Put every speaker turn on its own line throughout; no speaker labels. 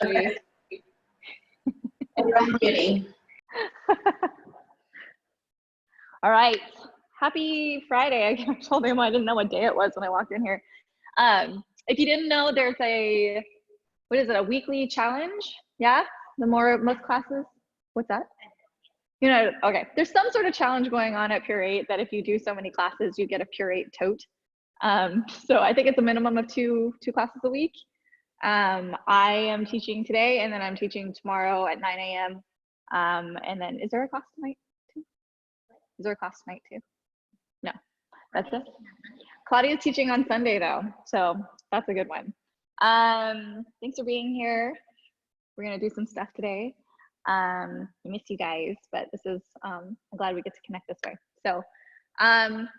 Okay.
I'm ready.
All right. Happy Friday. I told him I didn't know what day it was when I walked in here. If you didn't know, there's a, what is it, a weekly challenge? Yeah? Most classes? What's that? You know, okay. There's some sort of challenge going on at Pure 8 that if you do so many classes, you get a Pure 8 tote. So I think it's a minimum of two classes a week. I am teaching today, and then I'm teaching tomorrow at 9 a.m. And then is there a class tonight too? Is there a class tonight too? No, that's it. Claudia's teaching on Sunday though, so that's a good one. Thanks for being here. We're gonna do some stuff today. I miss you guys, but this is, I'm glad we get to connect this way. So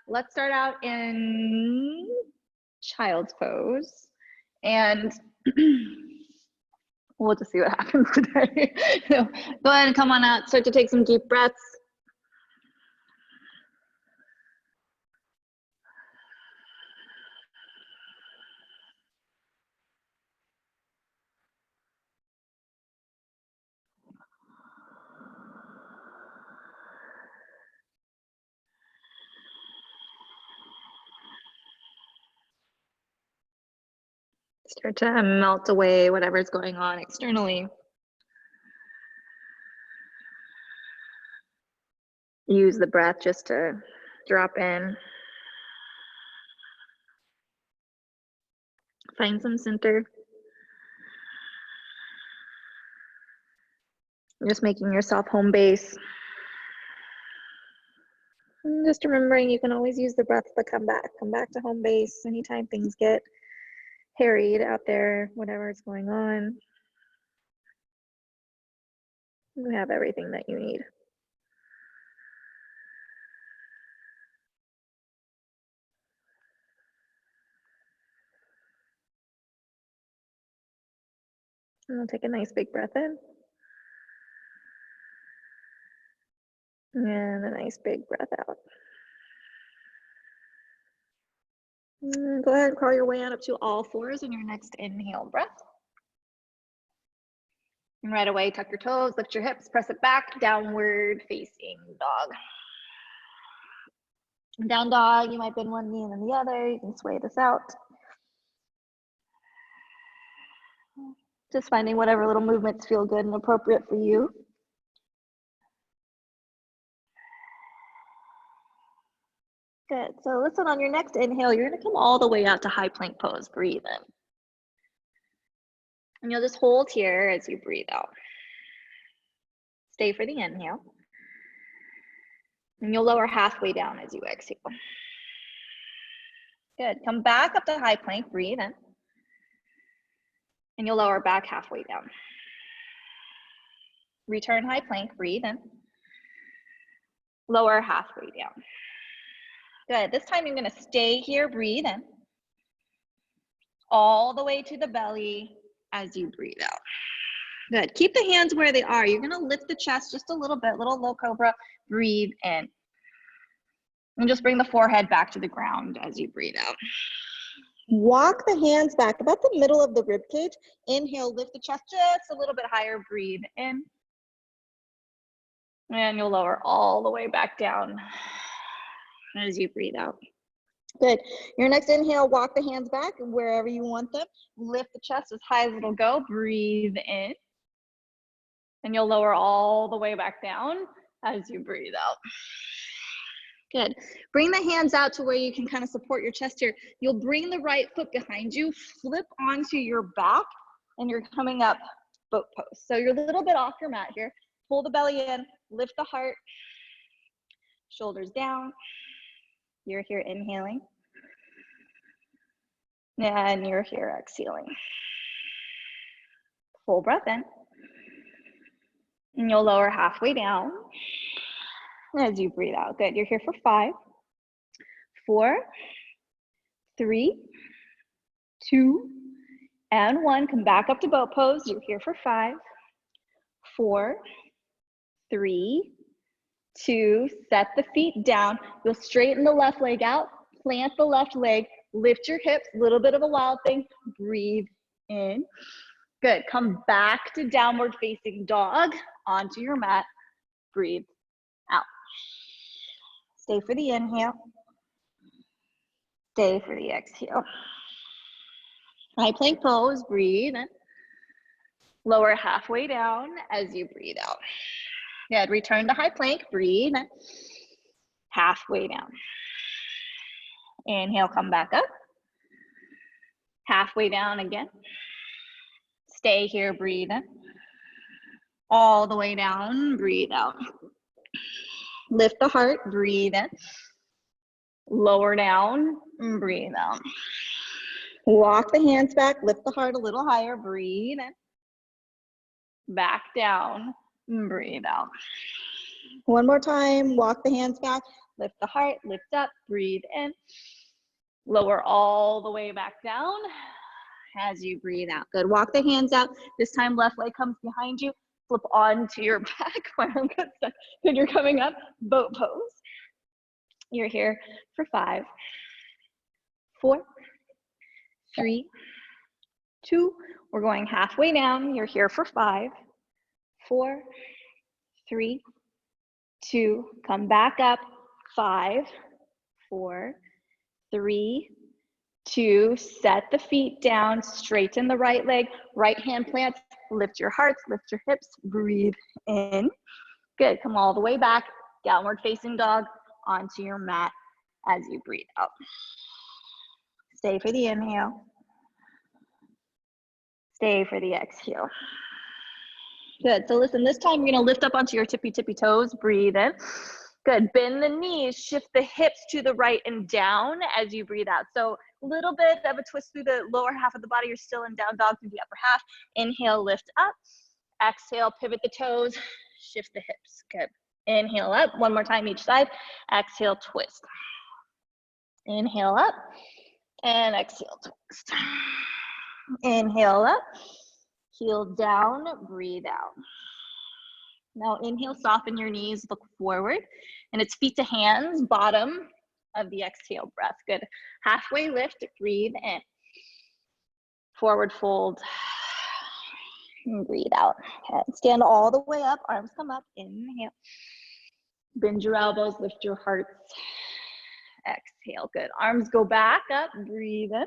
let's start out in child's pose, and we'll just see what happens today. So go ahead and come on out, start to take some deep breaths. Start to melt away whatever's going on externally. Use the breath just to drop in. Find some center. Just making yourself home base. And just remembering you can always use the breath to come back to home base anytime things get harried out there, whatever is going on. You have everything that you need. And we'll take a nice big breath in. And a nice big breath out. And go ahead and crawl your way on up to all fours in your next inhale breath. And right away, tuck your toes, lift your hips, press it back, downward facing dog. Down dog, you might bend one knee and then the other. You can sway this out. Just finding whatever little movements feel good and appropriate for you. Good, so listen, on your next inhale, you're gonna come all the way out to high plank pose, breathe in. And you'll just hold here as you breathe out. Stay for the inhale. And you'll lower halfway down as you exhale. Good, come back up to high plank, breathe in. And you'll lower back halfway down. Return high plank, breathe in. Lower halfway down. Good, this time you're gonna stay here, breathe in. All the way to the belly as you breathe out. Good, keep the hands where they are. You're gonna lift the chest just a little bit, little low cobra, breathe in. And just bring the forehead back to the ground as you breathe out. Walk the hands back about the middle of the rib cage. Inhale, lift the chest just a little bit higher, breathe in. And you'll lower all the way back down as you breathe out. Good. Your next inhale, walk the hands back wherever you want them. Lift the chest as high as it'll go. Breathe in. And you'll lower all the way back down as you breathe out. Good. Bring the hands out to where you can kind of support your chest here. You'll bring the right foot behind you, flip onto your back, and you're coming up boat pose. So you're a little bit off your mat here. Pull the belly in, lift the heart, shoulders down. You're here inhaling. And you're here exhaling. Full breath in. And you'll lower halfway down as you breathe out. Good. You're here for 5, 4, 3, 2, and 1. Come back up to boat pose. You're here for 5, 4, 3, 2. Set the feet down. You'll straighten the left leg out. Plant the left leg. Lift your hips. A little bit of a wild thing. Breathe in. Good. Come back to downward facing dog onto your mat. Breathe out. Stay for the inhale. Stay for the exhale. High plank pose. Breathe in. Lower halfway down as you breathe out. Good. Return to high plank. Breathe in. Halfway down. Inhale, come back up. Halfway down again. Stay here, breathe in. All the way down, breathe out. Lift the heart, breathe in. Lower down, breathe out. Walk the hands back, lift the heart a little higher, breathe in. Back down, breathe out. One more time, walk the hands back, lift the heart, lift up, breathe in. Lower all the way back down as you breathe out. Good. Walk the hands out. This time, left leg comes behind you. Flip onto your back. My arm got stuck. Good. You're coming up. Boat pose. You're here for 5, 4, 3, 2. We're going halfway down. You're here for 5, 4, 3, 2. Come back up. 5, 4, 3, 2, set the feet down, straighten the right leg, right hand plants, lift your hearts, lift your hips, breathe in. Good, come all the way back, downward facing dog onto your mat as you breathe out. Stay for the inhale. Stay for the exhale. Good, so listen, this time you're gonna lift up onto your tippy toes, breathe in. Good, bend the knees, shift the hips to the right and down as you breathe out. So a little bit of a twist through the lower half of the body. You're still in down dog through the upper half. Inhale, lift up. Exhale, pivot the toes, shift the hips. Good. Inhale up, one more time each side. Exhale, twist. Inhale up and exhale, twist. Inhale up, heel down, breathe out. Now inhale, soften your knees, look forward, and it's feet to hands, bottom of the exhale breath. Good. Halfway lift, breathe in. Forward fold, and breathe out. Okay. Stand all the way up, arms come up, inhale. Bend your elbows, lift your hearts. Exhale, good. Arms go back up, breathe in.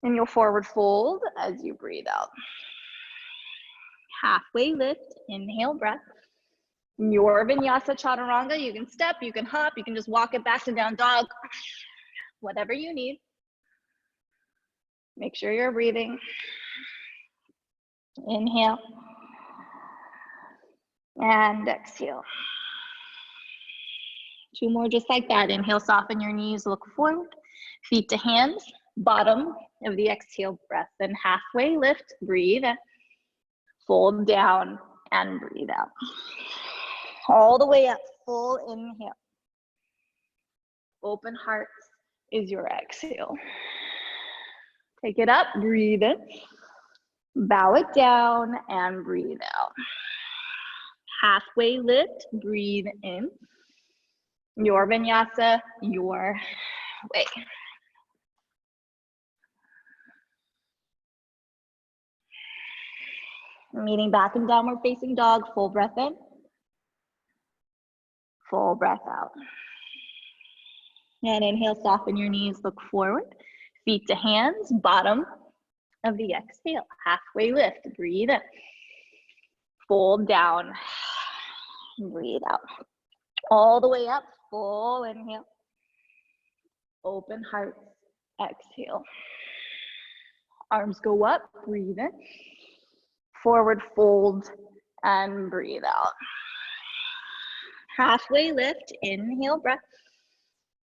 And you'll forward fold as you breathe out. Halfway lift, inhale, breath. Your Vinyasa Chaturanga, you can step, you can hop, you can just walk it back to down dog, whatever you need. Make sure you're breathing. Inhale. And exhale. 2 more just like that. Inhale, soften your knees, look forward. Feet to hands, bottom of the exhale breath. Then halfway lift, breathe in. Fold down and breathe out. All the way up, full inhale. Open heart is your exhale. Take it up, breathe in. Bow it down and breathe out. Halfway lift, breathe in. Your vinyasa, your way. Meeting back in downward facing dog, full breath in. Full breath out. And inhale, soften your knees, look forward. Feet to hands, bottom of the exhale. Halfway lift, breathe in. Fold down, breathe out. All the way up, full inhale. Open heart, exhale. Arms go up, breathe in. Forward fold and breathe out. Halfway lift, inhale, breath.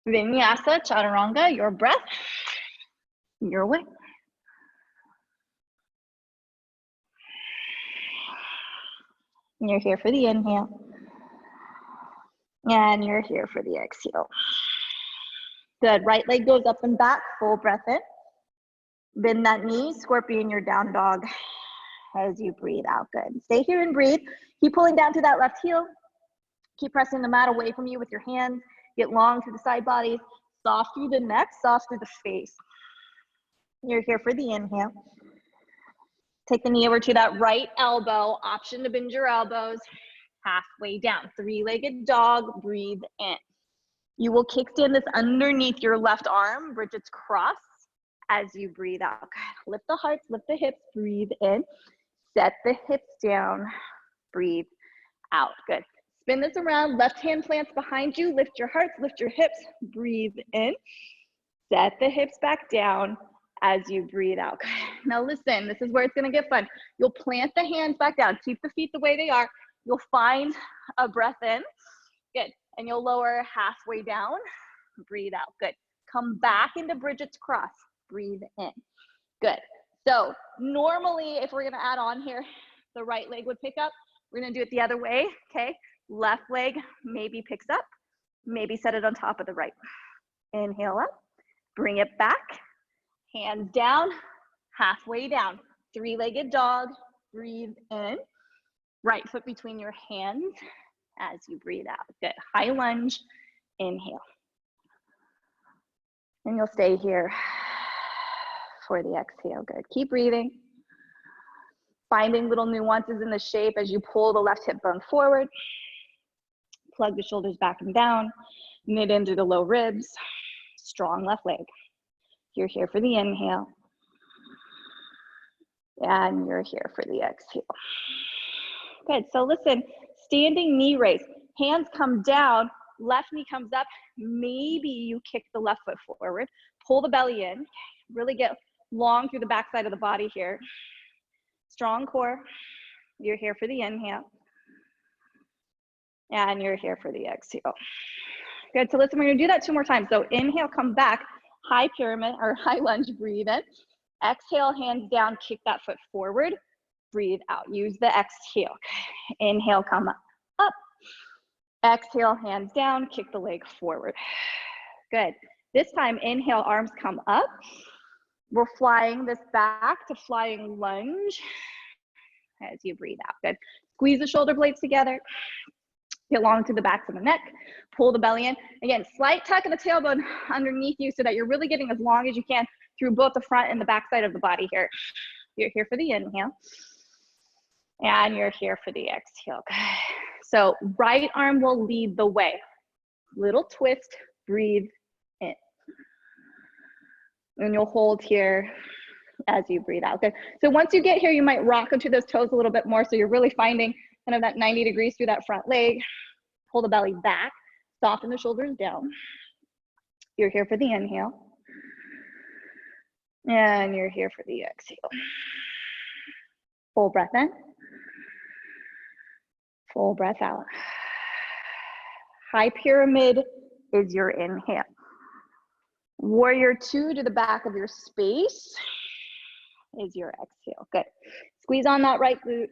Vinyasa Chaturanga, your breath, your way. You're here for the inhale. And you're here for the exhale. Good, right leg goes up and back, full breath in. Bend that knee, scorpion your down dog as you breathe out. Good, stay here and breathe. Keep pulling down to that left heel. Keep pressing the mat away from you with your hands. Get long through the side bodies, soft through the neck, soft through the face. You're here for the inhale. Take the knee over to that right elbow, option to bend your elbows, halfway down. Three-legged dog, breathe in. You will kickstand this underneath your left arm, Bridget's cross, as you breathe out. Good. Lift the hearts, lift the hips, breathe in. Set the hips down, breathe out. Good. Spin this around, left hand plants behind you, lift your hearts, lift your hips, breathe in. Set the hips back down as you breathe out. Good. Now listen, this is where it's gonna get fun. You'll plant the hands back down, keep the feet the way they are. You'll find a breath in. Good. And you'll lower halfway down, breathe out. Good. Come back into Bridget's cross, breathe in. Good. So normally, if we're gonna add on here, the right leg would pick up. We're gonna do it the other way, okay? Left leg maybe picks up, maybe set it on top of the right. Inhale up, bring it back, hands down, halfway down. Three-legged dog, breathe in. Right foot between your hands as you breathe out. Good. High lunge, inhale. And you'll stay here for the exhale. Good. Keep breathing. Finding little nuances in the shape as you pull the left hip bone forward. Plug the shoulders back and down. Knit into the low ribs. Strong left leg. You're here for the inhale. And you're here for the exhale. Good. So listen, standing knee raise. Hands come down, left knee comes up. Maybe you kick the left foot forward. Pull the belly in. Really get long through the back side of the body here. Strong core. You're here for the inhale. And you're here for the exhale. Good. So listen, we're going to do that 2 more times. So inhale, come back. High pyramid or high lunge, breathe in. Exhale, hands down, kick that foot forward. Breathe out. Use the exhale. Inhale, come up. Exhale, hands down, kick the leg forward. Good. This time, inhale, arms come up. We're flying this back to flying lunge as you breathe out. Good. Squeeze the shoulder blades together. Get long to the backs of the neck. Pull the belly in. Again, slight tuck of the tailbone underneath you so that you're really getting as long as you can through both the front and the back side of the body here. You're here for the inhale. And you're here for the exhale. So right arm will lead the way. Little twist, breathe in. And you'll hold here as you breathe out. Okay. So once you get here, you might rock into those toes a little bit more. So you're really finding kind of that 90 degrees through that front leg. Pull the belly back, soften the shoulders down. You're here for the inhale. And you're here for the exhale. Full breath in. Full breath out. High pyramid is your inhale. Warrior 2 to the back of your space is your exhale. Good. Squeeze on that right glute,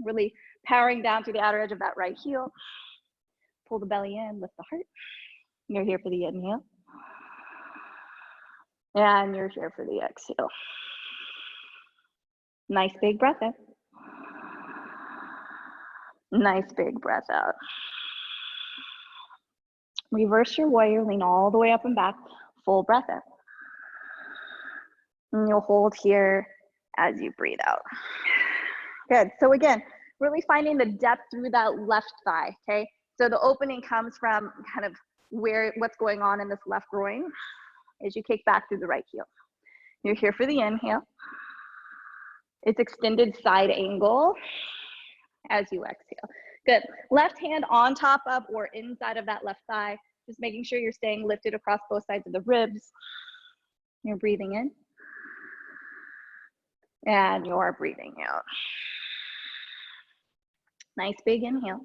really powering down through the outer edge of that right heel. Pull the belly in, lift the heart. You're here for the inhale. And you're here for the exhale. Nice big breath in. Nice big breath out. Reverse your warrior, lean all the way up and back. Full breath in. And you'll hold here as you breathe out. Good. So again, really finding the depth through that left thigh, okay? So the opening comes from kind of what's going on in this left groin as you kick back through the right heel. You're here for the inhale. It's extended side angle as you exhale. Good. Left hand on top of or inside of that left thigh. Just making sure you're staying lifted across both sides of the ribs. You're breathing in. And you're breathing out. Nice big inhale.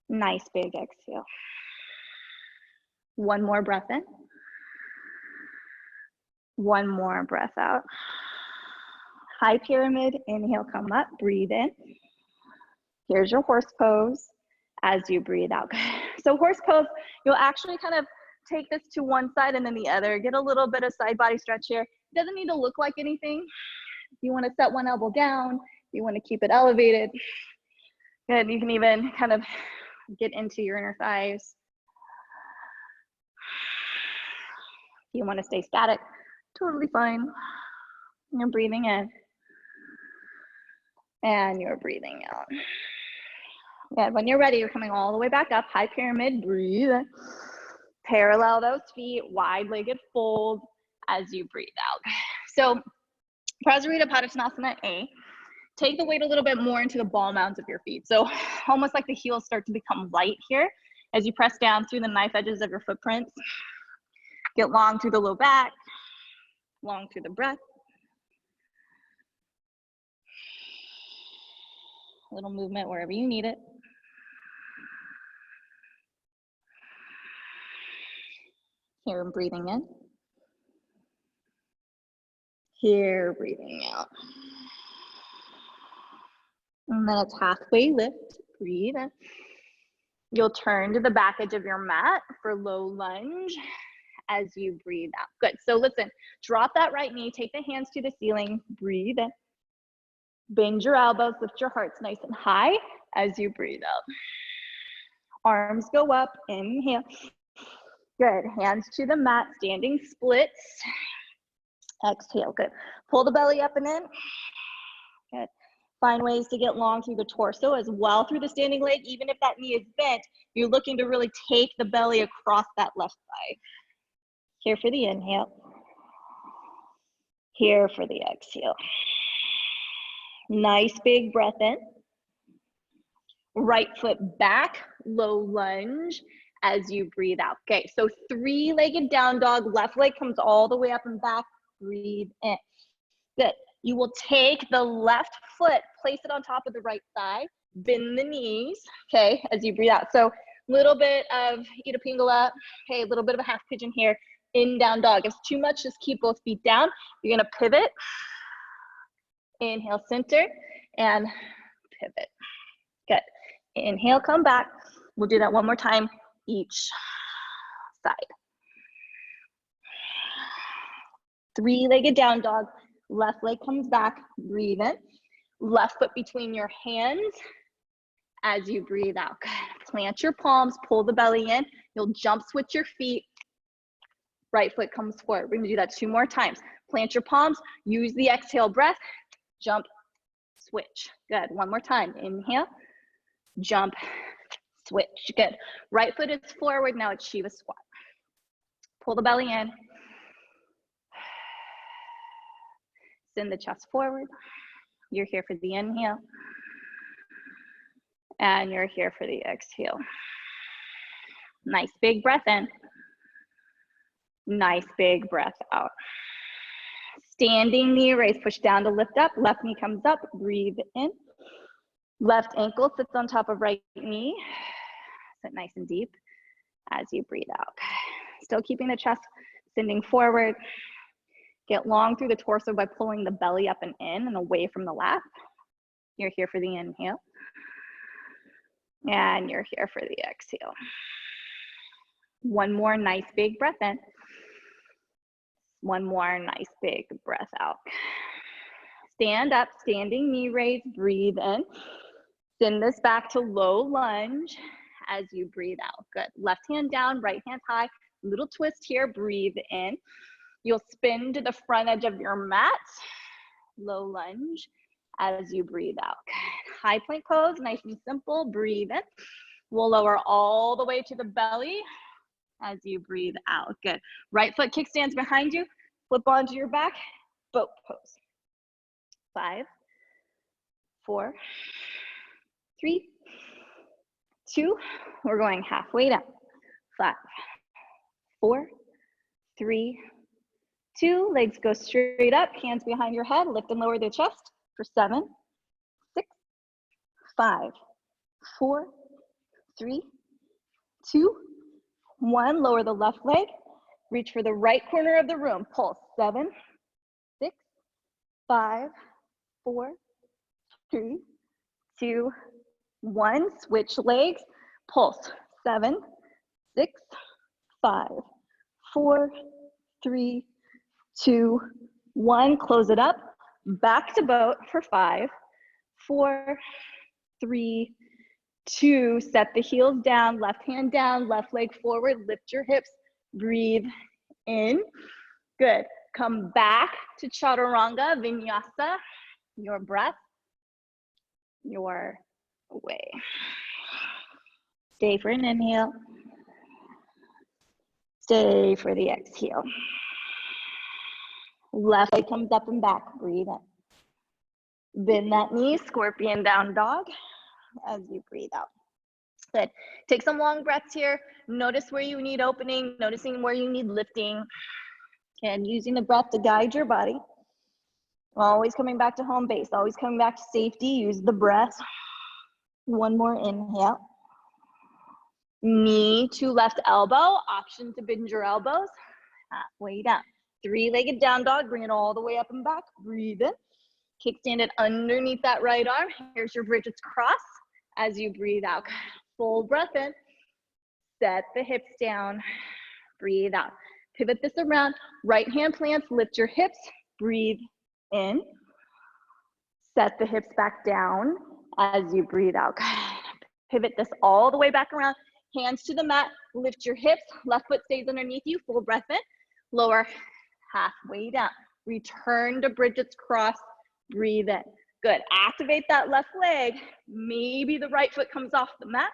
Nice big exhale. One more breath in. One more breath out. High pyramid, inhale, come up, breathe in. Here's your horse pose as you breathe out. So horse pose, you'll actually kind of take this to one side and then the other. Get a little bit of side body stretch here. It doesn't need to look like anything. If you want to set one elbow down, you want to keep it elevated. Good, you can even kind of get into your inner thighs. If you want to stay static, totally fine. You're breathing in. And you're breathing out. Good. When you're ready, you're coming all the way back up. High pyramid, breathe in. Parallel those feet, wide-legged fold as you breathe out. So, Prasarita Padottanasana A. Take the weight a little bit more into the ball mounds of your feet. So, almost like the heels start to become light here as you press down through the knife edges of your footprints. Get long through the low back, long through the breath. A little movement wherever you need it. Here, I'm breathing in. Here, breathing out. And then it's halfway lift. Breathe in. You'll turn to the back edge of your mat for low lunge as you breathe out. Good. So listen, drop that right knee, take the hands to the ceiling, breathe in. Bend your elbows, lift your hearts nice and high as you breathe out. Arms go up, inhale. Good. Hands to the mat, standing splits. Exhale. Good. Pull the belly up and in. Good. Find ways to get long through the torso as well through the standing leg. Even if that knee is bent, you're looking to really take the belly across that left thigh. Here for the inhale. Here for the exhale. Nice big breath in. Right foot back, low lunge as you breathe out. Okay, so three-legged down dog, left leg comes all the way up and back, breathe in. Good. You will take the left foot, place it on top of the right thigh, bend the knees, okay, as you breathe out. So a little bit of Ida Pingala, okay, a little bit of a half pigeon here, in down dog. If it's too much, just keep both feet down. You're gonna pivot, inhale, center, and pivot. Good. Inhale, come back. We'll do that one more time, each side. Three-legged down dog. Left leg comes back, breathe in. Left foot between your hands as you breathe out. Good. Plant your palms, pull the belly in. You'll jump switch your feet. Right foot comes forward. We're gonna do that 2 more times. Plant your palms, use the exhale breath, jump, switch. Good. 1 more time. Inhale, jump, switch. Good. Right foot is forward. Now it's Shiva squat. Pull the belly in. Send the chest forward. You're here for the inhale. And you're here for the exhale. Nice big breath in. Nice big breath out. Standing knee raise, push down to lift up. Left knee comes up, breathe in. Left ankle sits on top of right knee. Sit nice and deep as you breathe out. Still keeping the chest sending forward. Get long through the torso by pulling the belly up and in and away from the lap. You're here for the inhale. And you're here for the exhale. 1 more nice big breath in. 1 more nice big breath out. Stand up, standing knee raise, breathe in. Send this back to low lunge as you breathe out. Good. Left hand down, right hand high. Little twist here, breathe in. You'll spin to the front edge of your mat. Low lunge as you breathe out. High plank pose, nice and simple, breathe in. We'll lower all the way to the belly as you breathe out. Good. Right foot kickstands behind you. Flip onto your back. Boat pose. 5, 4, 3, 2. We're going halfway down. 5, 4, 3, 2. Legs go straight up. Hands behind your head. Lift and lower the chest for 7, 6, 5, 4, 3, 2, 1. Lower the left leg. Reach for the right corner of the room. Pulse. 7, 6, 5, 4, 3, 2, 1. Switch legs. Pulse. 7, 6, 5, 4, 3, 2, 1. Close it up. Back to boat for 5, 4, 3, 2. Set the heels down. Left hand down. Left leg forward. Lift your hips. Breathe in. Good. Come back to chaturanga, vinyasa. Your breath. your way. Stay for an inhale. Stay for the exhale. Left leg comes up and back, breathe in. Bend that knee, scorpion down dog as you breathe out. Good. Take some long breaths here. Notice where you need opening, noticing where you need lifting, and using the breath to guide your body. Always coming back to home base, always coming back to safety. Use the breath. One more inhale. Knee to left elbow, option to bend your elbows. Halfway down. Three-legged down dog, bring it all the way up and back. Breathe in. Kickstand it underneath that right arm. Here's your Bridget's cross as you breathe out. Full breath in. Set the hips down. Breathe out. Pivot this around. Right hand plants, lift your hips. Breathe in. Set the hips back down as you breathe out. Pivot this all the way back around. Hands to the mat. Lift your hips. Left foot stays underneath you. Full breath in. Lower halfway down. Return to Bridget's cross. Breathe in. Good. Activate that left leg. Maybe the right foot comes off the mat.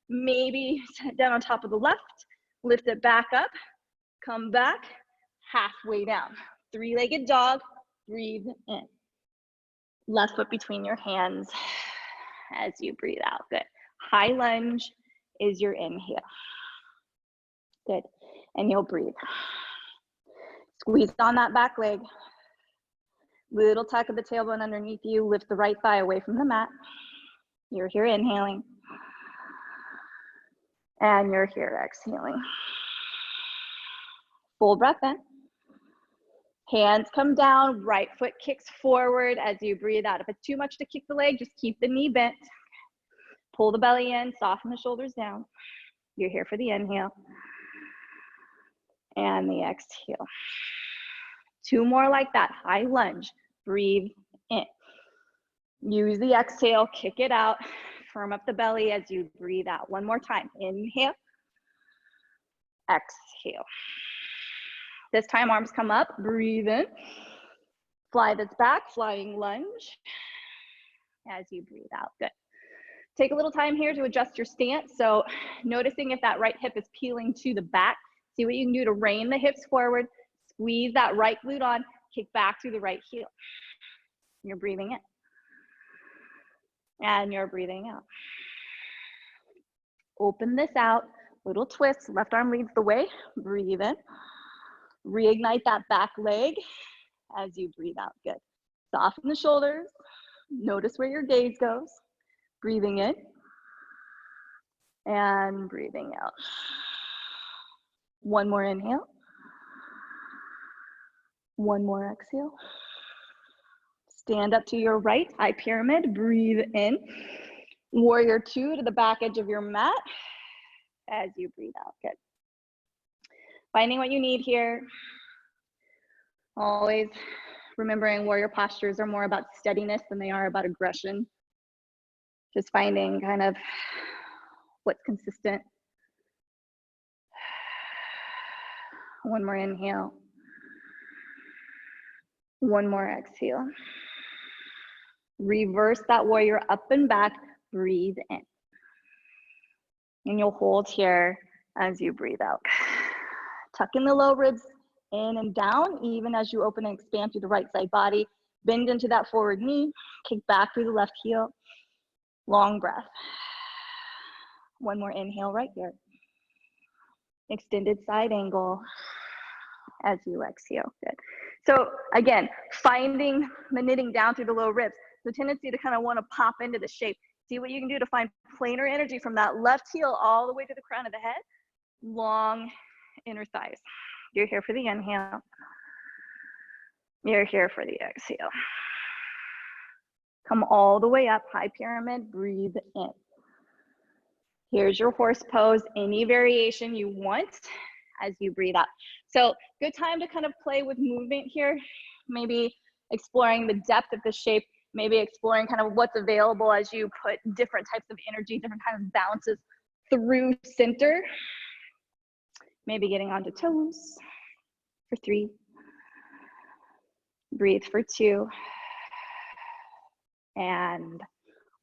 Maybe sit down on top of the left. Lift it back up. Come back. Halfway down. Three-legged dog. Breathe in. Left foot between your hands as you breathe out. Good. High lunge is your inhale. Good. And you'll breathe. Squeeze on that back leg. Little tuck of the tailbone underneath you. Lift the right thigh away from the mat. You're here inhaling. And you're here exhaling. Full breath in. Hands come down. Right foot kicks forward as you breathe out. If it's too much to kick the leg, just keep the knee bent. Pull the belly in. Soften the shoulders down. You're here for the inhale. And the exhale. Two more like that. High lunge. Breathe in. Use the exhale. Kick it out. Firm up the belly as you breathe out. One more time. Inhale. Exhale. This time arms come up. Breathe in. Fly this back. Flying lunge as you breathe out. Good. Take a little time here to adjust your stance. So noticing if that right hip is peeling to the back. See what you can do to rein the hips forward. Squeeze that right glute on. Kick back through the right heel. You're breathing in. And you're breathing out. Open this out. Little twist. Left arm leads the way. Breathe in. Reignite that back leg as you breathe out. Good. Soften the shoulders. Notice where your gaze goes. Breathing in. And breathing out. One more inhale. One more exhale. Stand up to your right, high pyramid. Breathe in. Warrior two to the back edge of your mat as you breathe out. Good. Finding what you need here. Always remembering warrior postures are more about steadiness than they are about aggression. Just finding kind of what's consistent. One more inhale. One more exhale. Reverse that warrior up and back. Breathe in. And you'll hold here as you breathe out. Tuck in the low ribs in and down, even as you open and expand through the right side body. Bend into that forward knee. Kick back through the left heel. Long breath. One more inhale right here. Extended side angle as you exhale. Good. So again, finding the knitting down through the low ribs. The tendency to kind of want to pop into the shape. See what you can do to find planar energy from that left heel all the way to the crown of the head. Long inner thighs. You're here for the inhale. You're here for the exhale. Come all the way up, high pyramid, breathe in. Here's your horse pose, any variation you want as you breathe out. So good time to kind of play with movement here, maybe exploring the depth of the shape, maybe exploring kind of what's available as you put different types of energy, different kinds of balances through center. Maybe getting onto toes for 3. Breathe for 2. And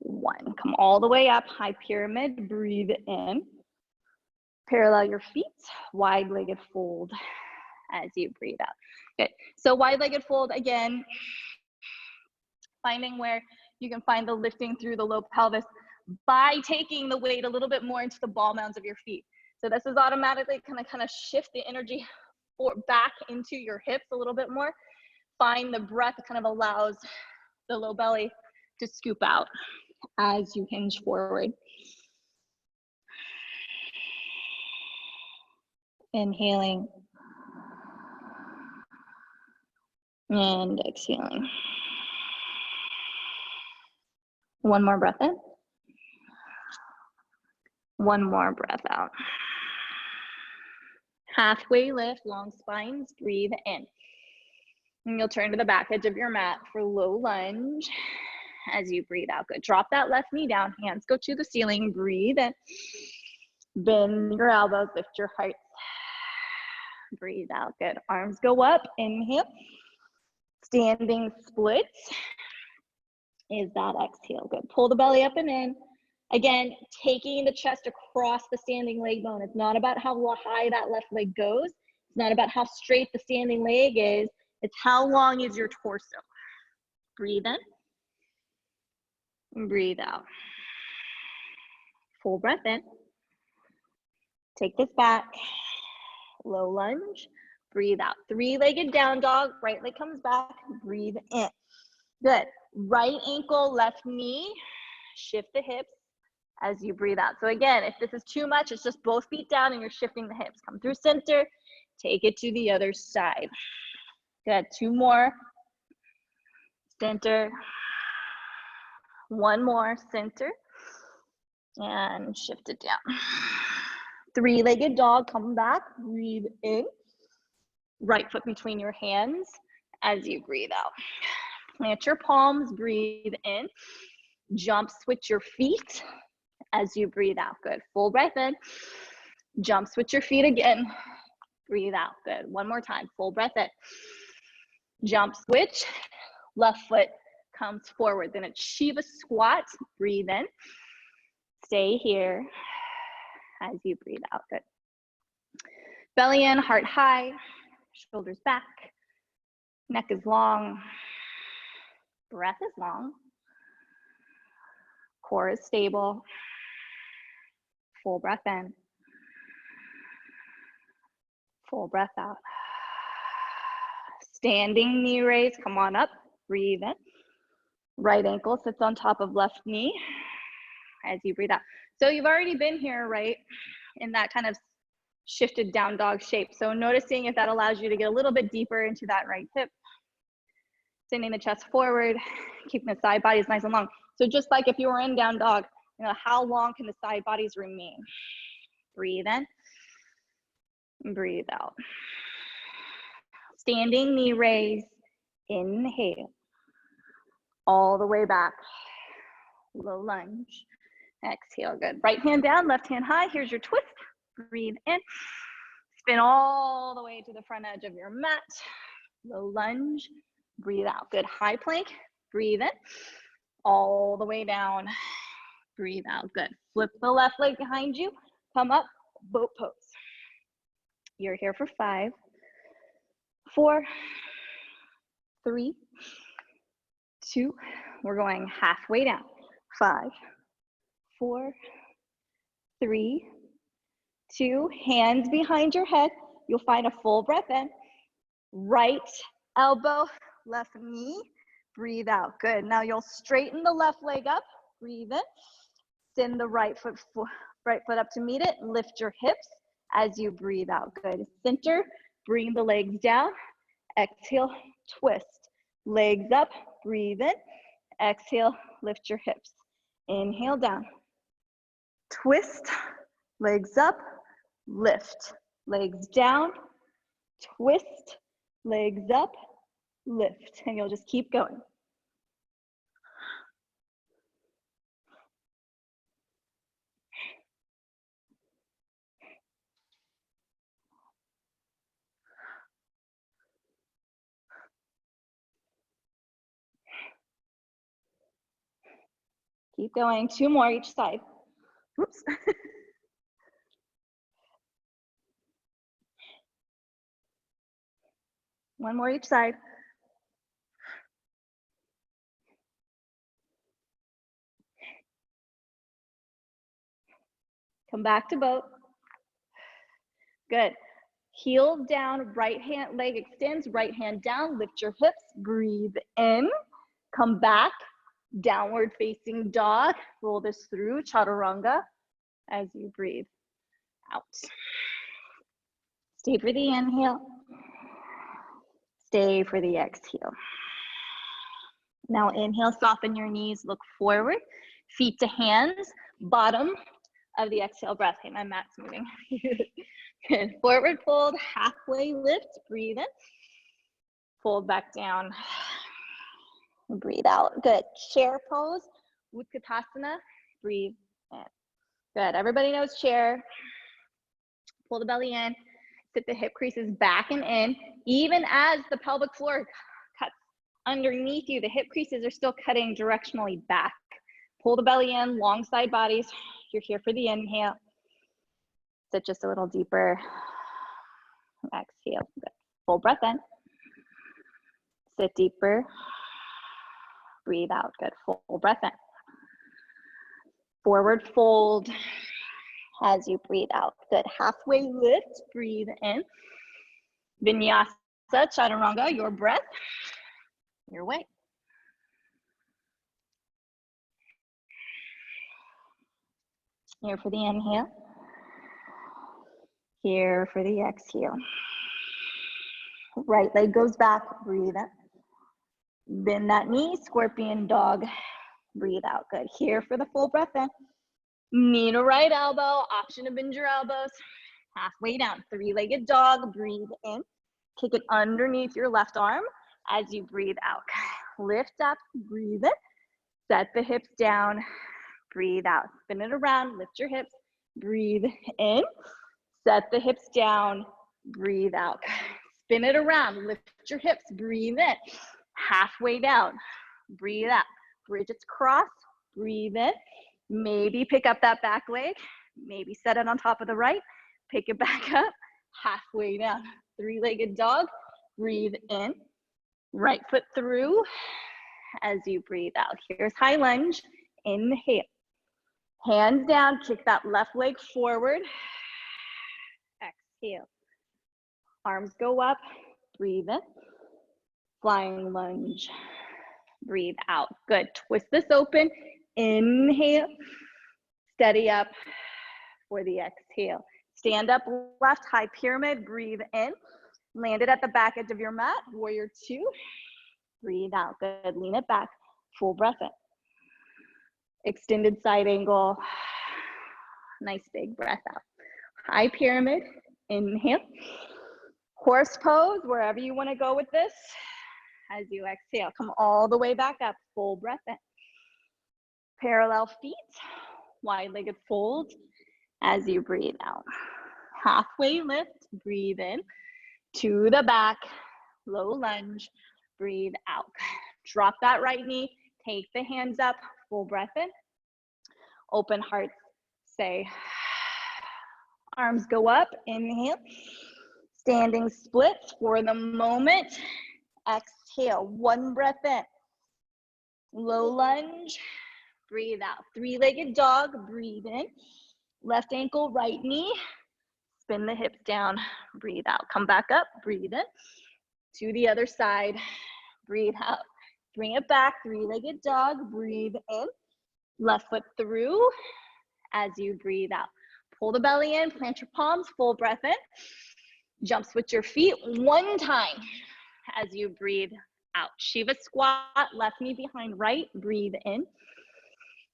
1. Come all the way up, high pyramid, breathe in. Parallel your feet, wide-legged fold as you breathe out. Good. So wide-legged fold again, finding where you can find the lifting through the low pelvis by taking the weight a little bit more into the ball mounds of your feet. So this is automatically kind of shift the energy back into your hips a little bit more. Find the breath that kind of allows the low belly to scoop out as you hinge forward. Inhaling and exhaling. One more breath in. One more breath out. Halfway lift, long spines, breathe in. And you'll turn to the back edge of your mat for low lunge as you breathe out. Good. Drop that left knee down, hands go to the ceiling, breathe in. Bend your elbows, lift your heart. Breathe out. Good. Arms go up, inhale. Standing splits is that exhale. Good. Pull the belly up and in. Again, taking the chest across the standing leg bone. It's not about how high that left leg goes. It's not about how straight the standing leg is. It's how long is your torso. Breathe in. And breathe out. Full breath in. Take this back. Low lunge. Breathe out. Three-legged down dog. Right leg comes back. Breathe in. Good. Right ankle, left knee. Shift the hips as you breathe out. So again, if this is too much, it's just both feet down and you're shifting the hips. Come through center. Take it to the other side. Good. 2 more. Center. 1 more. Center. And shift it down. Three-legged dog. Come back. Breathe in. Right foot between your hands as you breathe out. Plant your palms. Breathe in. Jump, switch your feet as you breathe out. Good. Full breath in. Jump, switch your feet again. Breathe out. Good. 1 more time. Full breath in. Jump, switch. Left foot comes forward. Then it's Shiva squat. Breathe in. Stay here as you breathe out. Good. Belly in, heart high, shoulders back. Neck is long. Breath is long. Core is stable. Full breath in. Full breath out. Standing knee raise, come on up, breathe in. Right ankle sits on top of left knee as you breathe out. So you've already been here, right, in that kind of shifted down dog shape. So noticing if that allows you to get a little bit deeper into that right hip. Sending the chest forward, keeping the side bodies nice and long. So just like if you were in down dog, you know, how long can the side bodies remain? Breathe in, and breathe out. Standing knee raise, inhale. All the way back, low lunge. Exhale, good. Right hand down, left hand high. Here's your twist. Breathe in. Spin all the way to the front edge of your mat. Low lunge. Breathe out. Good. High plank. Breathe in. All the way down. Breathe out. Good. Flip the left leg behind you. Come up. Boat pose. You're here for 5, 4, 3, 2. We're going halfway down. 5, 4, 3, 2. Hands behind your head. You'll find a full breath in. Right elbow, left knee. Breathe out. Good. Now you'll straighten the left leg up. Breathe in. Send the right foot up to meet it. Lift your hips as you breathe out. Good. Center. Bring the legs down. Exhale. Twist. Legs up. Breathe in. Exhale. Lift your hips. Inhale down. Twist. Legs up. Lift. Legs down. Twist. Legs up. Lift. And you'll just keep going. Keep going, 2 more each side. Oops. One more each side. Come back to boat. Good. Heel down, right hand leg extends, right hand down, lift your hips, breathe in, come back, downward facing dog. Roll this through, chaturanga, as you breathe out. Stay for the inhale. Stay for the exhale. Now inhale, soften your knees, look forward, feet to hands, bottom of the exhale breath. Okay, my mat's moving. Good. Forward fold, halfway lift, breathe in. Fold back down. Breathe out. Good. Chair pose, Utkatasana, breathe in. Good. Everybody knows chair. Pull the belly in, sit the hip creases back and in. Even as the pelvic floor cuts underneath you, the hip creases are still cutting directionally back. Pull the belly in, long side bodies. You're here for the inhale. Sit just a little deeper. Exhale. Good. Full breath in. Sit deeper. Breathe out. Good. Full breath in. Forward fold as you breathe out. Good. Halfway lift. Breathe in. Vinyasa, chaturanga, your breath, your way. Here for the inhale. Here for the exhale. Right leg goes back, breathe in. Bend that knee, scorpion dog, breathe out. Good. Here for the full breath in. Knee to right elbow, option to bend your elbows. Halfway down, 3-legged dog, breathe in. Kick it underneath your left arm as you breathe out. Lift up, breathe in. Set the hips down, breathe out. Spin it around, lift your hips, breathe in. Set the hips down, breathe out. Spin it around, lift your hips, breathe in. Halfway down, breathe out. Bridget's cross, breathe in. Maybe pick up that back leg. Maybe set it on top of the right. Pick it back up, halfway down. 3-legged dog, breathe in. Right foot through as you breathe out. Here's high lunge, inhale. Hands down, kick that left leg forward. Exhale. Arms go up, breathe in. Flying lunge, breathe out. Good. Twist this open, inhale. Steady up for the exhale. Stand up left, high pyramid, breathe in. Land it at the back edge of your mat, warrior 2. Breathe out, good. Lean it back, full breath in. Extended side angle, nice big breath out. High pyramid, inhale. Horse pose, wherever you want to go with this. As you exhale, come all the way back up, full breath in. Parallel feet, wide-legged fold as you breathe out. Halfway lift, breathe in. To the back, low lunge, breathe out. Drop that right knee, take the hands up, full breath in. Open heart, say, arms go up, inhale. Standing splits for the moment. Exhale, 1 breath in. Low lunge, breathe out. 3-legged dog, breathe in. Left ankle, right knee. Spin the hips down, breathe out. Come back up, breathe in. To the other side, breathe out. Bring it back, 3-legged dog, breathe in. Left foot through as you breathe out. Pull the belly in, plant your palms, full breath in. Jump switch your feet 1 time as you breathe out. Shiva squat, left knee behind right, breathe in.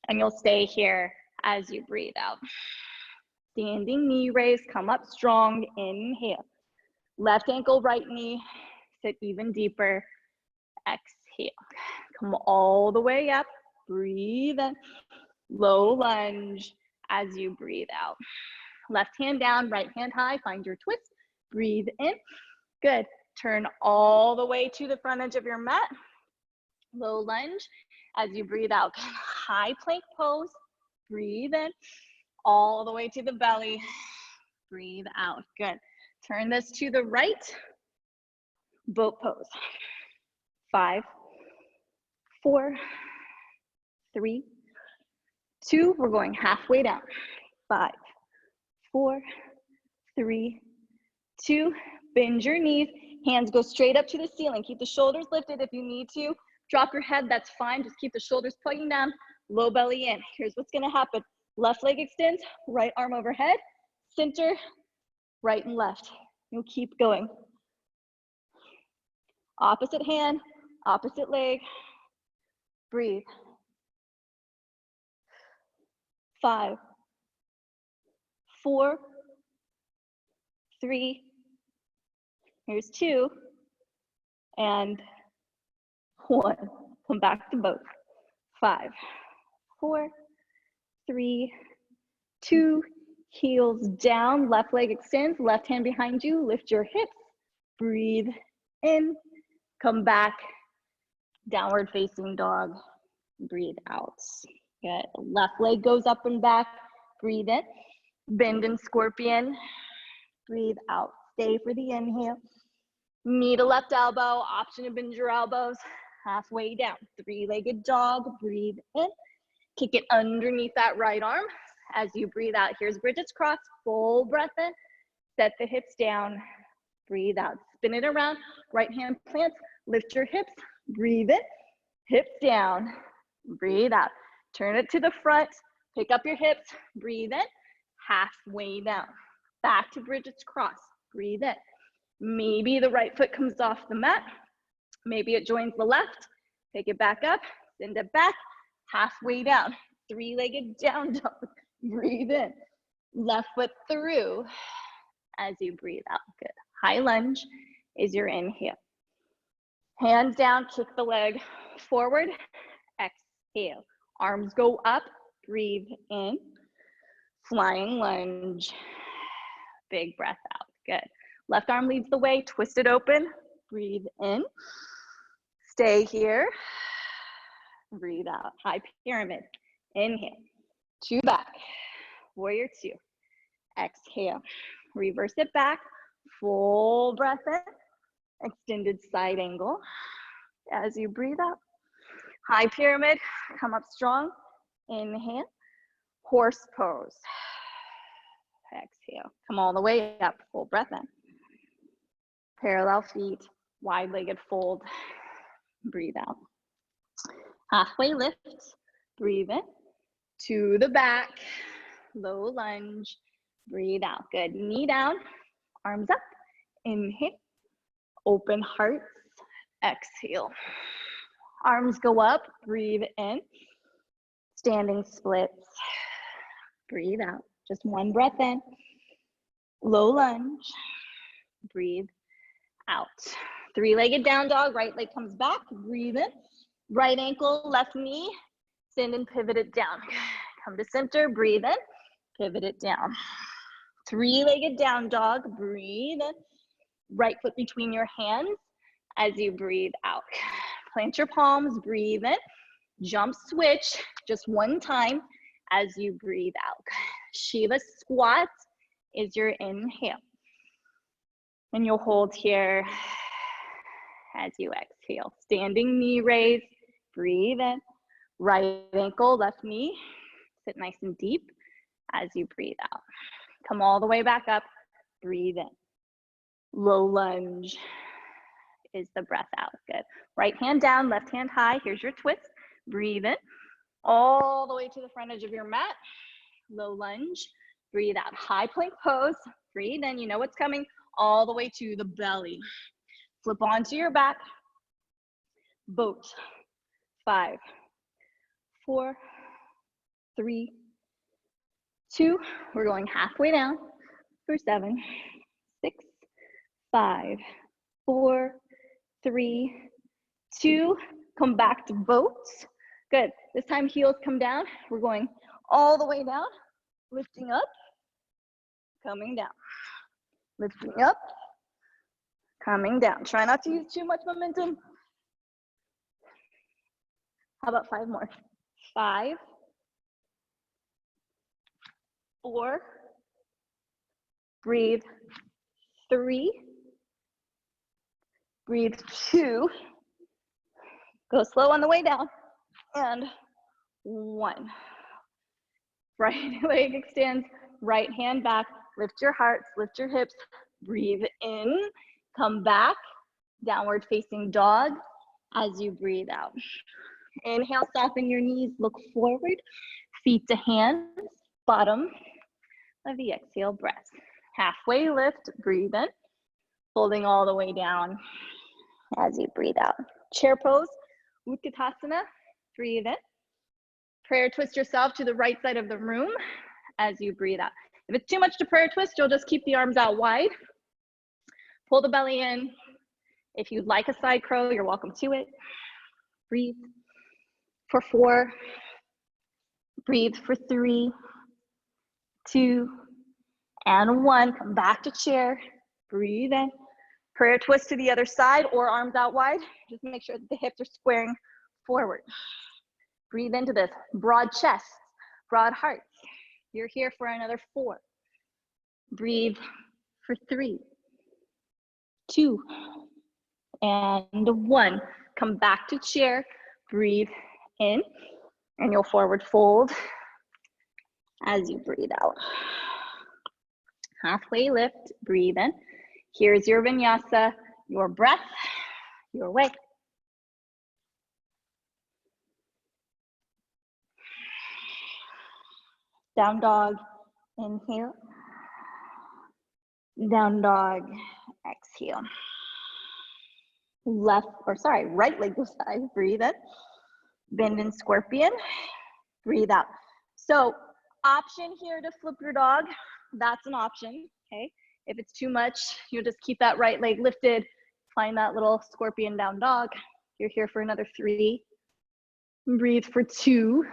And you'll stay here as you breathe out. Standing knee raise, come up strong, inhale. Left ankle, right knee, sit even deeper, exhale. Come all the way up, breathe in. Low lunge as you breathe out. Left hand down, right hand high, find your twist, breathe in. Good. Turn all the way to the front edge of your mat. Low lunge As you breathe out, high plank pose. Breathe in all the way to the belly. Breathe out. Good. Turn this to the right. Boat pose. 5, 4, 3, 2. We're going halfway down. 5, 4, 3, 2. Bend your knees. Hands go straight up to the ceiling. Keep the shoulders lifted. If you need to drop your head, that's fine. Just keep the shoulders pointing down, low belly in. Here's what's gonna happen. Left leg extends, right arm overhead, center, right and left. You'll keep going. Opposite hand, opposite leg. Breathe. 5, 4, 3, here's 2, and 1. Come back to both. 5, 4, 3, 2, heels down, left leg extends, left hand behind you, lift your hips, breathe in, come back, downward facing dog, breathe out. Good, left leg goes up and back, breathe in, bend in scorpion, breathe out, stay for the inhale. Knee to left elbow, option to bend your elbows, halfway down, 3-legged dog, breathe in, kick it underneath that right arm. As you breathe out, here's Bridget's cross, full breath in, set the hips down, breathe out, spin it around, right hand plants, lift your hips, breathe in, hips down, breathe out, turn it to the front, pick up your hips, breathe in, halfway down, back to Bridget's cross, breathe in. Maybe the right foot comes off the mat, maybe it joins the left, pick it back up, send it back, halfway down, 3-legged down dog. Breathe in, left foot through as you breathe out. Good. High lunge is your inhale. Hands down, kick the leg forward, exhale. Arms go up, breathe in, flying lunge. Big breath out. Good. Left arm leads the way, twist it open, breathe in, stay here, breathe out. High pyramid, inhale. 2 back, warrior 2, exhale, reverse it back, full breath in, extended side angle. As you breathe out, high pyramid, come up strong, inhale, horse pose, exhale, come all the way up, full breath in, parallel feet, wide-legged fold, breathe out, halfway lift, breathe in, to the back, low lunge, breathe out. Good, knee down, arms up, inhale, open hearts, exhale. Arms go up, breathe in, standing splits, breathe out. Just 1 breath in, low lunge, breathe out. 3-legged down dog, right leg comes back, breathe in, right ankle, left knee, send and pivot it down. Come to center, breathe in, pivot it down. 3-legged down dog, breathe in. Right foot between your hands as you breathe out. Plant your palms, breathe in. Jump switch, just 1 time as you breathe out. Shiva squat is your inhale. And you'll hold here as you exhale. Standing knee raise, breathe in. Right ankle, left knee, sit nice and deep as you breathe out. Come all the way back up, breathe in. Low lunge is the breath out. Good. Right hand down, left hand high. Here's your twist. Breathe in, all the way to the front edge of your mat. Low lunge, breathe out. High plank pose, breathe in. You know what's coming, all the way to the belly. Flip onto your back, boat. 5, 4, 3, 2. We're going halfway down for 7, 6, 5, 4, 3, 2. Come back to boats. Good. This time heels come down. We're going all the way down, lifting up, coming down, lifting up, coming down. Try not to use too much momentum. How about 5 more? 5, 4, breathe, 3, breathe, 2, go slow on the way down, and 1. Right leg extends, right hand back, lift your heart, lift your hips, breathe in, come back, downward facing dog as you breathe out. Inhale, soften your knees, look forward, feet to hands, bottom of the exhale breath. Halfway lift, breathe in, folding all the way down as you breathe out. Chair pose, Utkatasana, breathe in. Prayer twist yourself to the right side of the room as you breathe out. If it's too much to prayer twist, you'll just keep the arms out wide. Pull the belly in. If you'd like a side crow, you're welcome to it. Breathe for 4. Breathe for 3, 2, and 1. Come back to chair. Breathe in. Prayer twist to the other side or arms out wide. Just make sure that the hips are squaring forward. Breathe into this. Broad chest, broad heart. You're here for another 4. Breathe for 3, 2, and 1. Come back to chair. Breathe in, and you'll forward fold as you breathe out. Halfway lift, breathe in. Here's your vinyasa, your breath, your way. Down dog, inhale. Down dog, exhale. Right leg to side, breathe in. Bend in scorpion, breathe out. So option here to flip your dog, that's an option, okay? If it's too much, you'll just keep that right leg lifted, find that little scorpion down dog. You're here for another 3. Breathe for 2.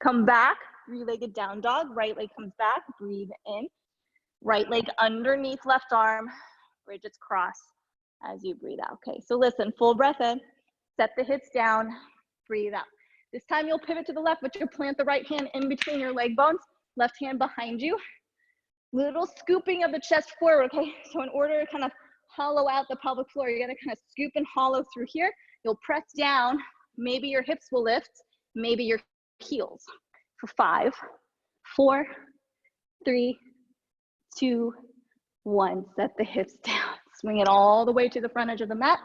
Come back, 3-legged down dog, right leg comes back, breathe in. Right leg underneath left arm, bridges cross as you breathe out. Okay, so listen, full breath in, set the hips down, breathe out. This time you'll pivot to the left, but you'll plant the right hand in between your leg bones, left hand behind you. Little scooping of the chest forward, okay? So in order to kind of hollow out the pelvic floor, you're gonna kind of scoop and hollow through here. You'll press down, maybe your hips will lift, maybe your heels. For 5, 4, 3, 2, 1. Set the hips down. Swing it all the way to the front edge of the mat.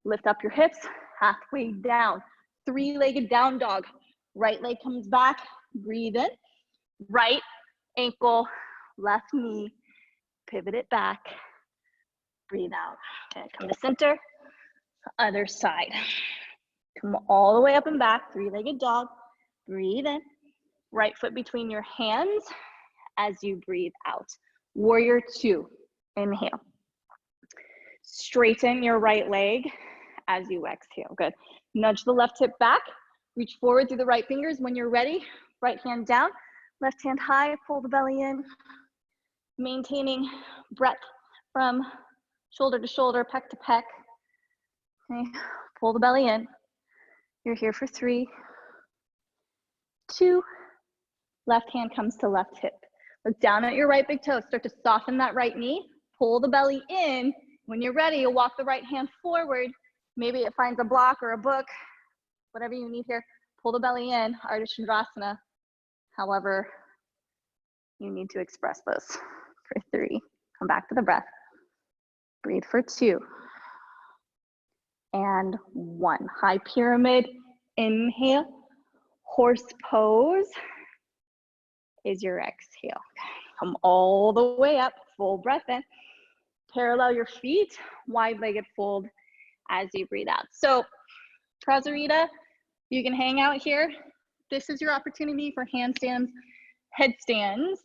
Lift up your hips, halfway down. 3-legged down dog. Right leg comes back, breathe in. Right ankle, left knee, pivot it back, breathe out. Okay, come to center, other side. Come all the way up and back, 3-legged dog, breathe in. Right foot between your hands as you breathe out. Warrior 2, inhale. Straighten your right leg as you exhale, good. Nudge the left hip back, reach forward through the right fingers. When you're ready, right hand down, left hand high, pull the belly in, maintaining breath from shoulder to shoulder, pec to pec. Okay, pull the belly in. You're here for 3, 2, left hand comes to left hip. Look down at your right big toe. Start to soften that right knee. Pull the belly in. When you're ready, you'll walk the right hand forward. Maybe it finds a block or a book, whatever you need here. Pull the belly in, Ardha Chandrasana. However you need to express this. For 3, come back to the breath. Breathe for 2. And 1. High pyramid, inhale. Horse pose is your exhale. Come all the way up, full breath in. Parallel your feet, wide-legged fold as you breathe out. So, Prasarita, you can hang out here. This is your opportunity for handstands, headstands,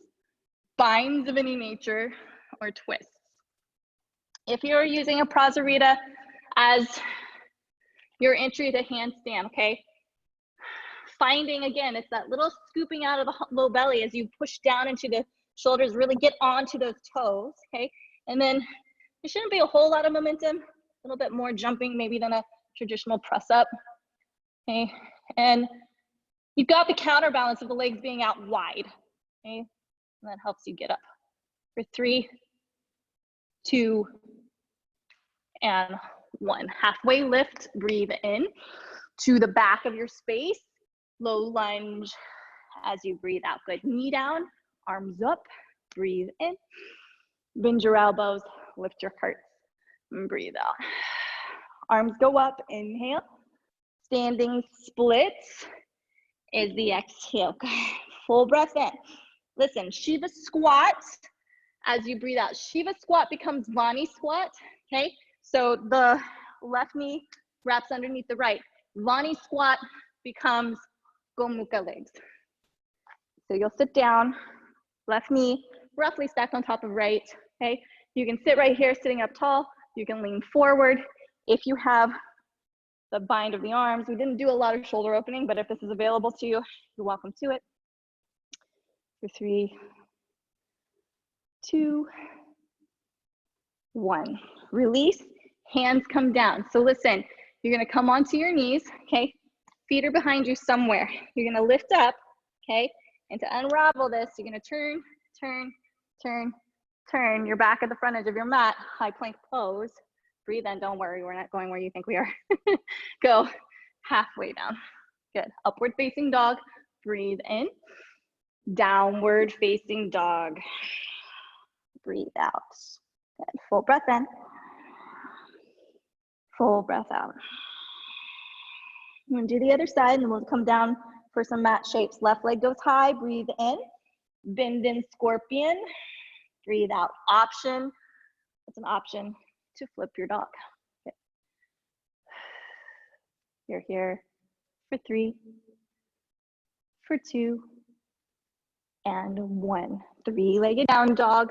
binds of any nature, or twists. If you're using a Prasarita as your entry to handstand, okay? Finding, again, it's that little scooping out of the low belly as you push down into the shoulders, really get onto those toes, okay? And then there shouldn't be a whole lot of momentum, a little bit more jumping maybe than a traditional press up. okay? And you've got the counterbalance of the legs being out wide, okay? And that helps you get up. For 3, 2, and 1. Halfway lift, breathe in to the back of your space. Low lunge as you breathe out. Good. Knee down, arms up, breathe in. Bend your elbows, lift your heart, and breathe out. Arms go up, inhale. Standing splits is the exhale. Full breath in. Listen, Shiva squat as you breathe out. Shiva squat becomes Vani squat, okay? So the left knee wraps underneath the right. Vani squat becomes Gomukha legs. So you'll sit down, left knee roughly stacked on top of right, okay? You can sit right here sitting up tall. You can lean forward. If you have the bind of the arms, we didn't do a lot of shoulder opening, but if this is available to you, you're welcome to it. For 3, 2, 1. Release, hands come down. So listen, you're gonna come onto your knees, okay? Feet are behind you somewhere. You're gonna lift up, okay? And to unravel this, you're gonna turn, turn, turn, turn. You're back at the front edge of your mat, high plank pose. Breathe in, don't worry, we're not going where you think we are. Go halfway down. Good, upward facing dog, breathe in. Downward facing dog. Breathe out. Good. Full breath in. Full breath out. I'm gonna do the other side and then we'll come down for some mat shapes. Left leg goes high, breathe in. Bend in scorpion. Breathe out. Option. It's an option to flip your dog. Okay. You're here for 3, for 2, and 1. 3-legged down dog.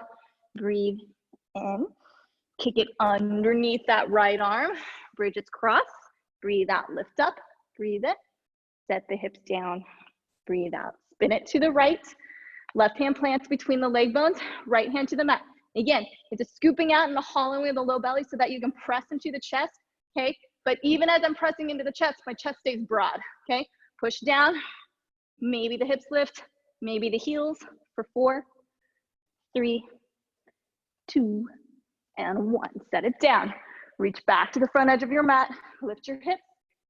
Breathe in. Kick it underneath that right arm. Bridge its cross. Breathe out. Lift up. Breathe in. Set the hips down. Breathe out. Spin it to the right. Left hand plants between the leg bones. Right hand to the mat. Again, it's a scooping out and a hollowing of the low belly so that you can press into the chest. Okay. But even as I'm pressing into the chest, my chest stays broad. Okay. Push down. Maybe the hips lift. Maybe the heels for 4, 3, 2, and 1. Set it down. Reach back to the front edge of your mat. Lift your hips.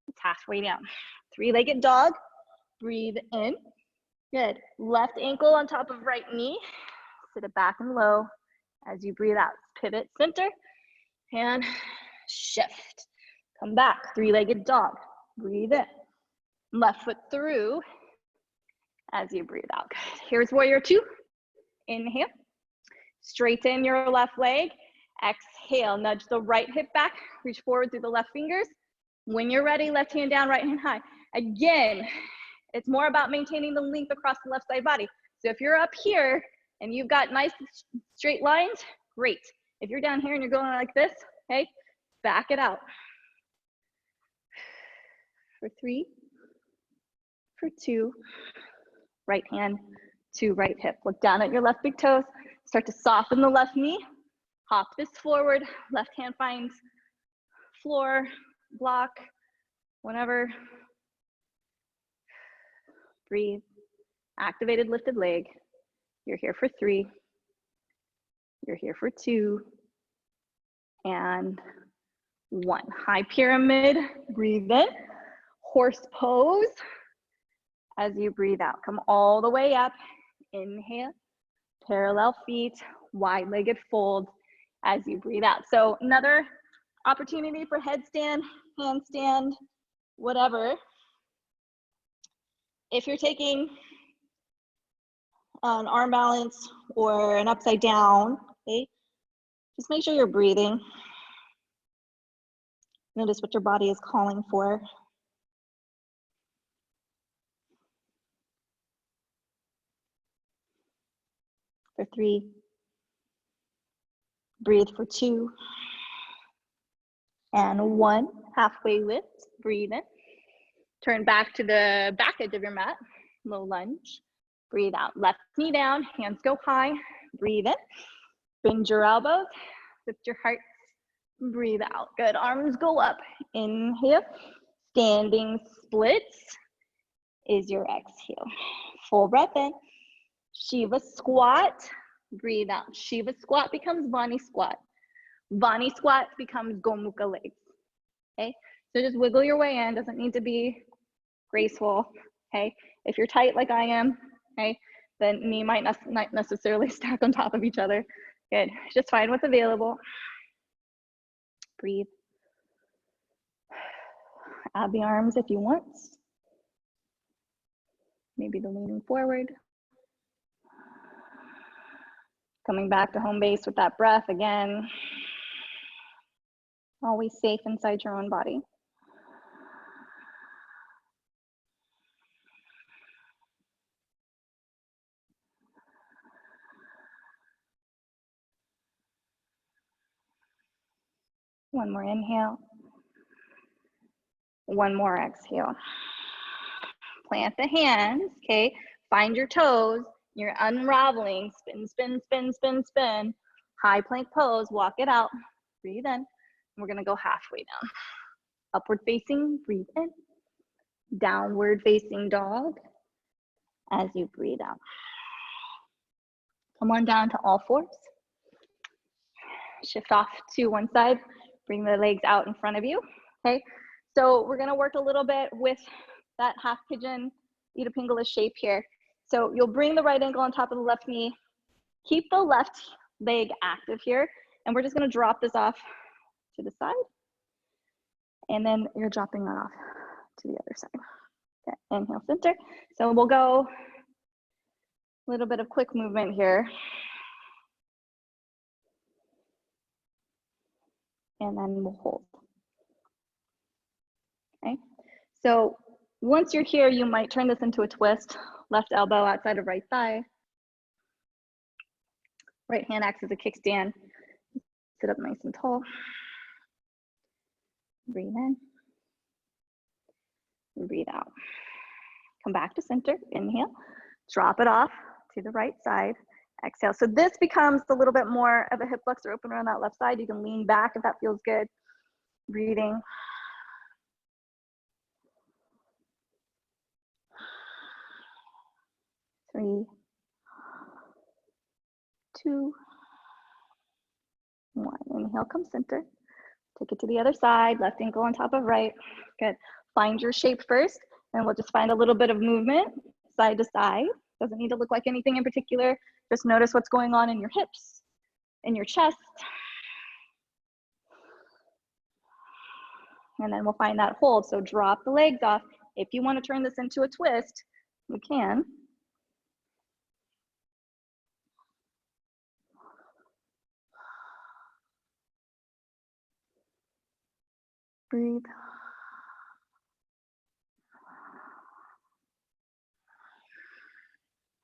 It's halfway down. 3-legged dog. Breathe in. Good. Left ankle on top of right knee. Sit it back and low as you breathe out. Pivot center and shift. Come back. 3-legged dog. Breathe in. Left foot through as you breathe out. Good. Here's warrior 2. Inhale. Straighten your left leg. Exhale. Nudge the right hip back. Reach forward through the left fingers. When you're ready, left hand down, right hand high. Again, it's more about maintaining the length across the left side body. So if you're up here and you've got nice straight lines, great. If you're down here and you're going like this, okay, back it out. For 3, for 2, right hand to right hip. Look down at your left big toes. Start to soften the left knee. Hop this forward. Left hand finds floor, block, whatever. Breathe. Activated lifted leg. You're here for 3. You're here for 2. And 1. High pyramid. Breathe in. Horse pose. As you breathe out, come all the way up. Inhale. Parallel feet. Wide-legged fold as you breathe out. So another opportunity for headstand, handstand, whatever. If you're taking an arm balance or an upside down, okay, just make sure you're breathing. Notice what your body is calling for. For 3, breathe for 2, and 1. Halfway lift, breathe in. Turn back to the back edge of your mat, low lunge. Breathe out, left knee down, hands go high, breathe in. Bend your elbows, lift your heart, breathe out. Good, arms go up, inhale. Standing splits is your exhale. Full breath in. Shiva squat, breathe out. Shiva squat becomes Vani squat. Vani squat becomes Gomukha legs, okay? So just wiggle your way in, doesn't need to be graceful, okay? If you're tight like I am, okay, then knee might not necessarily stack on top of each other. Good, just find what's available. Breathe. Add the arms if you want. Maybe the leaning forward. Coming back to home base with that breath again. Always safe inside your own body. One more inhale. One more exhale. Plant the hands, okay? Find your toes. You're unraveling. Spin, spin, spin, spin, spin. High plank pose. Walk it out. Breathe in. We're gonna go halfway down. Upward facing, breathe in. Downward facing dog as you breathe out. Come on down to all fours. Shift off to one side. Bring the legs out in front of you, okay? So we're gonna work a little bit with that half pigeon, Ida Pingala shape here. So you'll bring the right ankle on top of the left knee. Keep the left leg active here. And we're just gonna drop this off to the side. And then you're dropping that off to the other side. Okay, inhale, center. So we'll go a little bit of quick movement here. And then we'll hold. Okay, so once you're here, you might turn this into a twist. Left elbow outside of right thigh. Right hand acts as a kickstand. Sit up nice and tall. Breathe in. Breathe out. Come back to center. Inhale. Drop it off to the right side. Exhale. So this becomes a little bit more of a hip flexor opener on that left side. You can lean back if that feels good. Breathing. Three, two, one. Inhale, come center. Take it to the other side. Left ankle on top of right. Good. Find your shape first, and we'll just find a little bit of movement side to side. Doesn't need to look like anything in particular. Just notice what's going on in your hips, in your chest. And then we'll find that hold. So drop the legs off. If you want to turn this into a twist, you can. Breathe.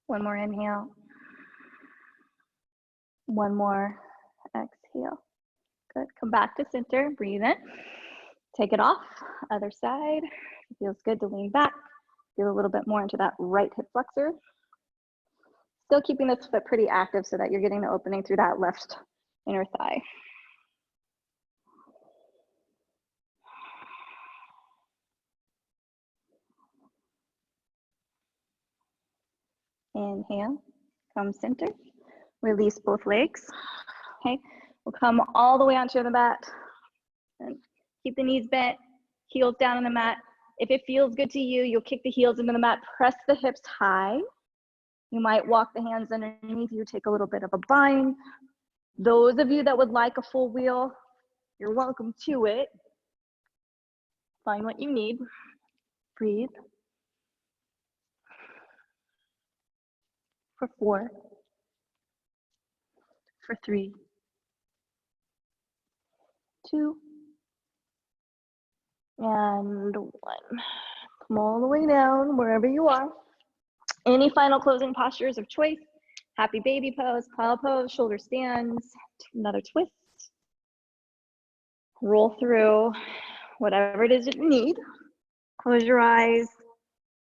One more inhale. One more exhale. Good. Come back to center. Breathe in. Take it off. Other side. It feels good to lean back. Feel a little bit more into that right hip flexor. Still keeping this foot pretty active so that you're getting the opening through that left inner thigh. Inhale, come center, release both legs. Okay, we'll come all the way onto the mat and keep the knees bent, heels down on the mat. If it feels good to you, you'll kick the heels into the mat, press the hips high. You might walk the hands underneath you, take a little bit of a bind. Those of you that would like a full wheel, you're welcome to it. Find what you need. Breathe. For 4, for 3, 2, and 1. Come all the way down wherever you are. Any final closing postures of choice? Happy baby pose, plow pose, shoulder stands, another twist. Roll through whatever it is that you need. Close your eyes,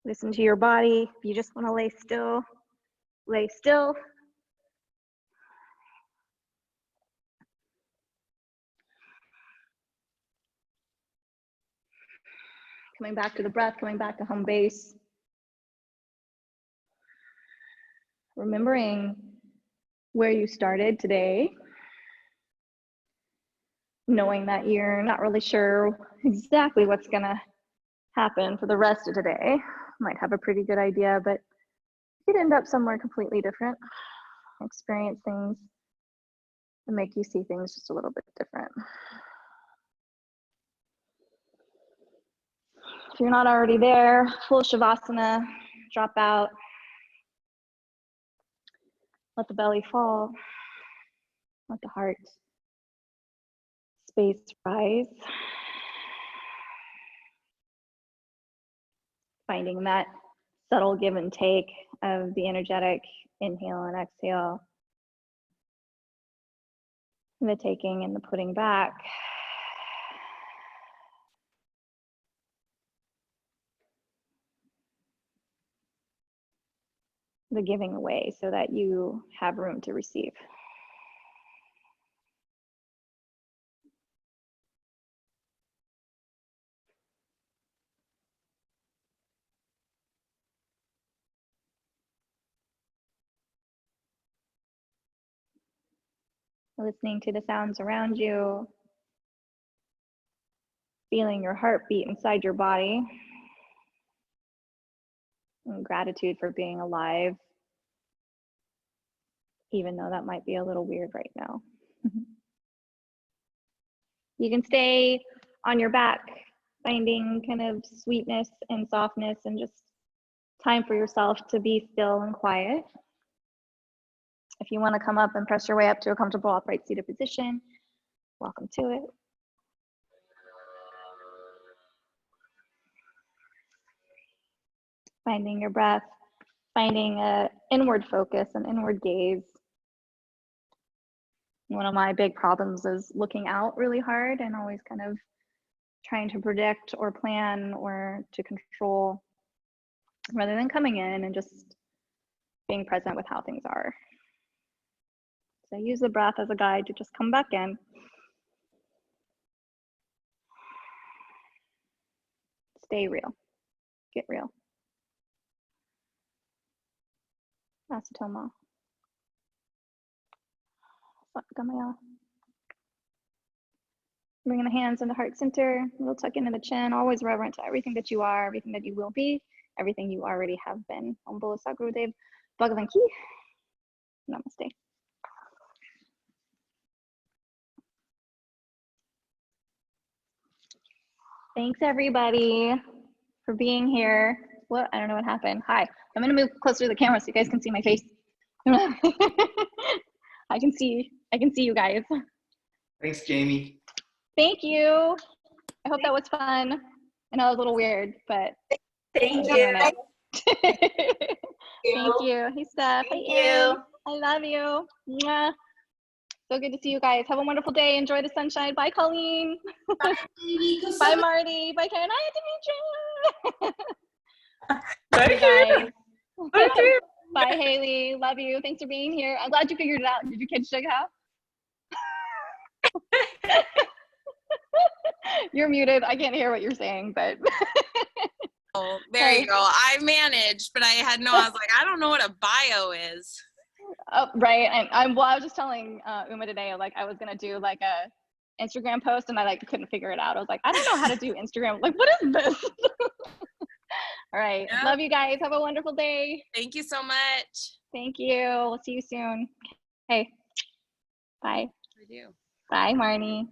listen to your body. If you just want to lay still, lay still. Coming back to the breath, coming back to home base. Remembering where you started today. Knowing that you're not really sure exactly what's gonna happen for the rest of today. Might have a pretty good idea, but you could end up somewhere completely different. Experience things that make you see things just a little bit different. If you're not already there, full Shavasana, drop out. Let the belly fall. Let the heart space rise. Finding that subtle give and take of the energetic inhale and exhale. The taking and the putting back. The giving away so that you have room to receive. Listening to the sounds around you, feeling your heartbeat inside your body, and gratitude for being alive, even though that might be a little weird right now. You can stay on your back, finding kind of sweetness and softness and just time for yourself to be still and quiet. If you want to come up and press your way up to a comfortable upright seated position, welcome to it. Finding your breath, finding an inward focus, an inward gaze. One of my big problems is looking out really hard and always kind of trying to predict or plan or to control rather than coming in and just being present with how things are. So use the breath as a guide to just come back in. Stay real. Get real. Asatoma. Satgamaya. Bringing the hands into heart center, a little tuck into the chin, always reverent to everything that you are, everything that you will be, everything you already have been. Om Bolo Sagurudev Bhagavan Ki. Namaste. Thanks everybody for being here. What? I don't know what happened. Hi. I'm gonna move closer to the camera so you guys can see my face. I can see you guys.
Thanks, Jamie.
Thank you. I hope that was fun. I know it was a little weird, but
thank you.
Thank you. Hey, Steph.
Thank
Hey, Erin.
you.
I love you. Mwah. So good to see you guys. Have a wonderful day. Enjoy the sunshine. Bye, Colleen.
Bye,
Bye, Marty. Bye, Karen. Hi, Dimitri.
Bye,
You guys.
Bye.
Bye, Haley. Love you. Thanks for being here. I'm glad you figured it out. Did your kids check it out? You're muted. I can't hear what you're saying, but.
Oh, there you go. I managed, but I was like, I don't know what a bio is.
Oh, right. And well, I was just telling Uma today, like I was gonna do like a Instagram post, and I like couldn't figure it out. I was like, I don't know how to do Instagram. Like, what is this? All right.
Yeah.
Love you guys. Have a wonderful day.
Thank you so much.
Thank you. We'll see you soon. Hey. Bye.
I do.
Bye, Marnie.